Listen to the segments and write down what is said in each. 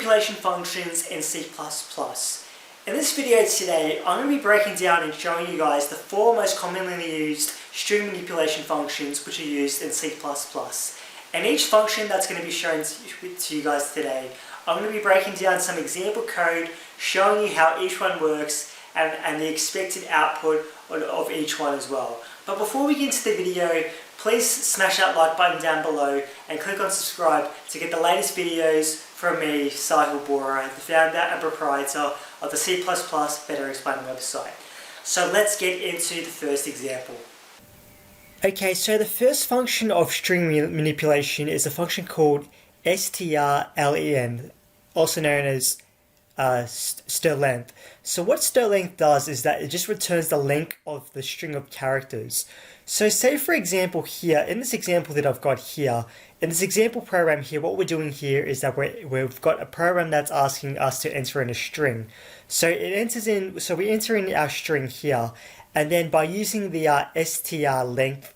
manipulation functions in C++. In this video today, I'm going to be breaking down and showing you guys the 4 most commonly used string manipulation functions which are used in C++. And each function that's going to be shown to you guys today, I'm going to be breaking down some example code, showing you how each one works and the expected output of each one as well. But before we get into the video, please smash that like button down below and click on subscribe to get the latest videos from me, Sahil Bora, the founder and proprietor of the C++ Better Explained website. So let's get into the first example. Okay, so the first function of string manipulation is a function called strlen, also known as strlength. So what strlength does is that it just returns the length of the string of characters. So say for example here, in this example that I've got here, in this example program here, what we're doing here is that we've got a program that's asking us to enter in a string. So we enter in our string here, and then by using the strlength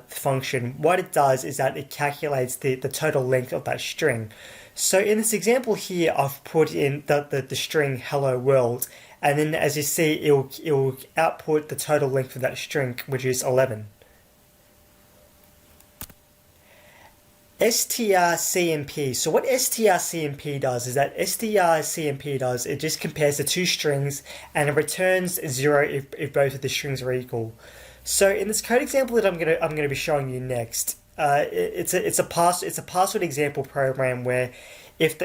function, what it does is that it calculates the total length of that string. So in this example here, I've put in the string hello world, and then as you see, it will output the total length of that string, which is 11. strcmp. So what strcmp does is that it just compares the two strings and it returns 0 if both of the strings are equal. So in this code example that I'm gonna be showing you next, it's a password example program where if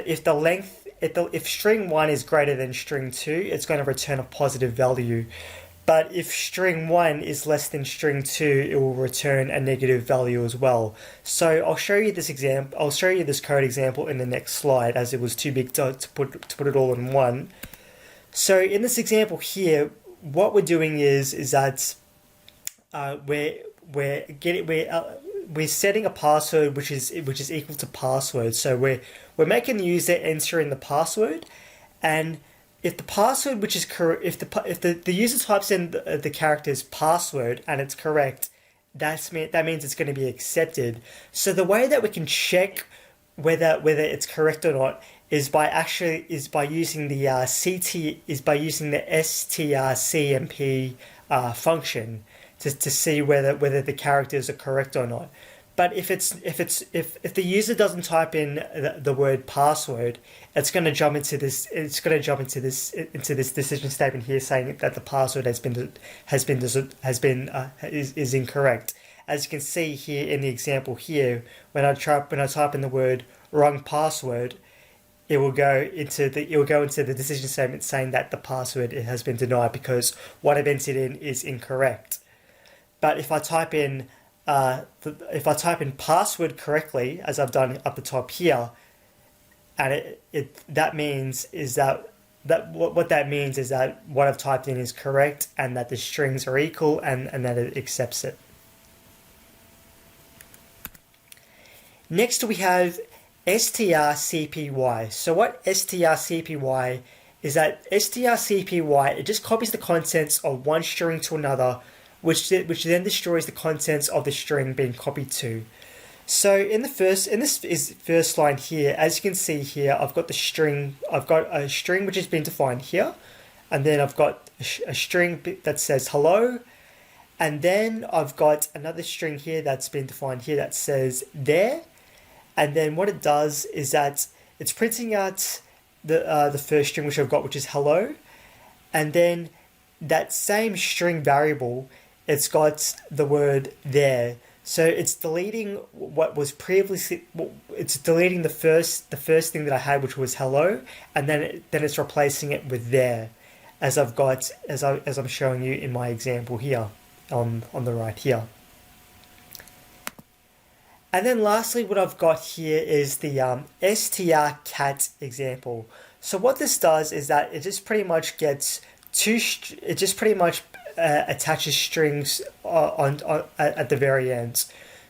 string 1 is greater than string 2, it's going to return a positive value. But if string 1 is less than string 2, it will return a negative value as well. So I'll show you this example. I'll show you this code example in the next slide, as it was too big to put it all in one. So in this example here, what we're doing is that we're setting a password which is equal to password. So we're making the user enter in the password, and if the password which is correct, if the user types in the character's password and it's correct, that means it's going to be accepted. So the way that we can check whether it's correct or not is by using the strcmp function to see whether the characters are correct or not. But if the user doesn't type in the word password, it's going to jump into this decision statement here saying that the password is incorrect. As you can see here in the example here, when I type in the word wrong password, it will go into the decision statement saying that the password has been denied because what I've entered in is incorrect. But if I type in password correctly, as I've done up the top here, and that means what I've typed in is correct and that the strings are equal and that it accepts it. Next we have strcpy. So what strcpy is that strcpy, it just copies the contents of one string to another, which then destroys the contents of the string being copied to. So in this first line here, as you can see here, I've got a string which has been defined here, and then I've got a string that says hello, and then I've got another string here that's been defined here that says there, and then what it does is that it's printing out the first string which I've got, which is hello, and then that same string variable, it's got the word there. So it's deleting what was previously, it's deleting the first thing that I had, which was hello, and then it's replacing it with there, as I'm showing you in my example here on the right here. And then lastly, what I've got here is the strcat example. So what this does is that it just pretty much attaches strings at the very end.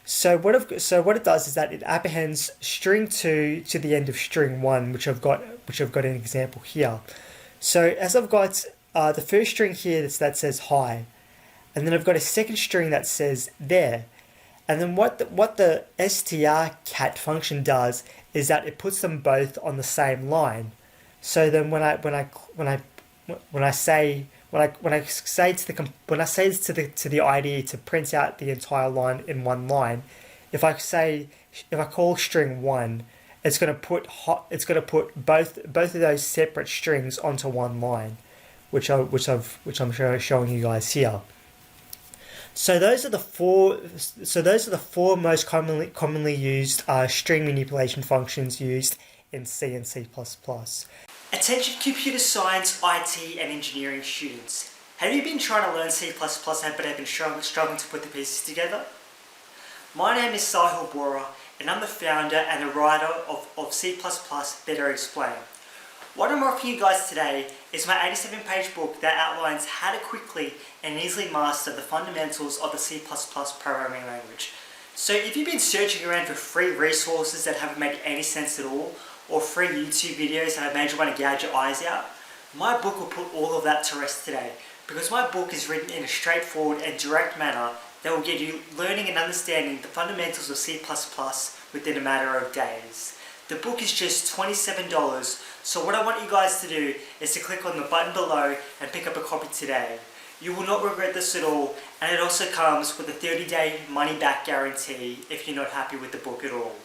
So what it does is that it appends string 2 to the end of string 1, which I've got an example here. So as I've got the first string here that says hi, and then I've got a second string that says there, And then what the strcat function does is that it puts them both on the same line. So then when I say when I say to the when I say to the IDE to print out the entire line in one line, if I call string one, it's going to put both of those separate strings onto one line, which I'm showing you guys here. So those are the four most commonly used string manipulation functions used in C and C++. Attention computer science, IT and engineering students. Have you been trying to learn C++ but have been struggling to put the pieces together? My name is Sahil Bora and I'm the founder and the writer of C++ Better Explained. What I'm offering you guys today is my 87-page book that outlines how to quickly and easily master the fundamentals of the C++ programming language. So if you've been searching around for free resources that haven't made any sense at all, or free YouTube videos that have made you want to gouge your eyes out, my book will put all of that to rest today, because my book is written in a straightforward and direct manner that will get you learning and understanding the fundamentals of C++ within a matter of days. The book is just $27, so what I want you guys to do is to click on the button below and pick up a copy today. You will not regret this at all, and it also comes with a 30-day money-back guarantee if you're not happy with the book at all.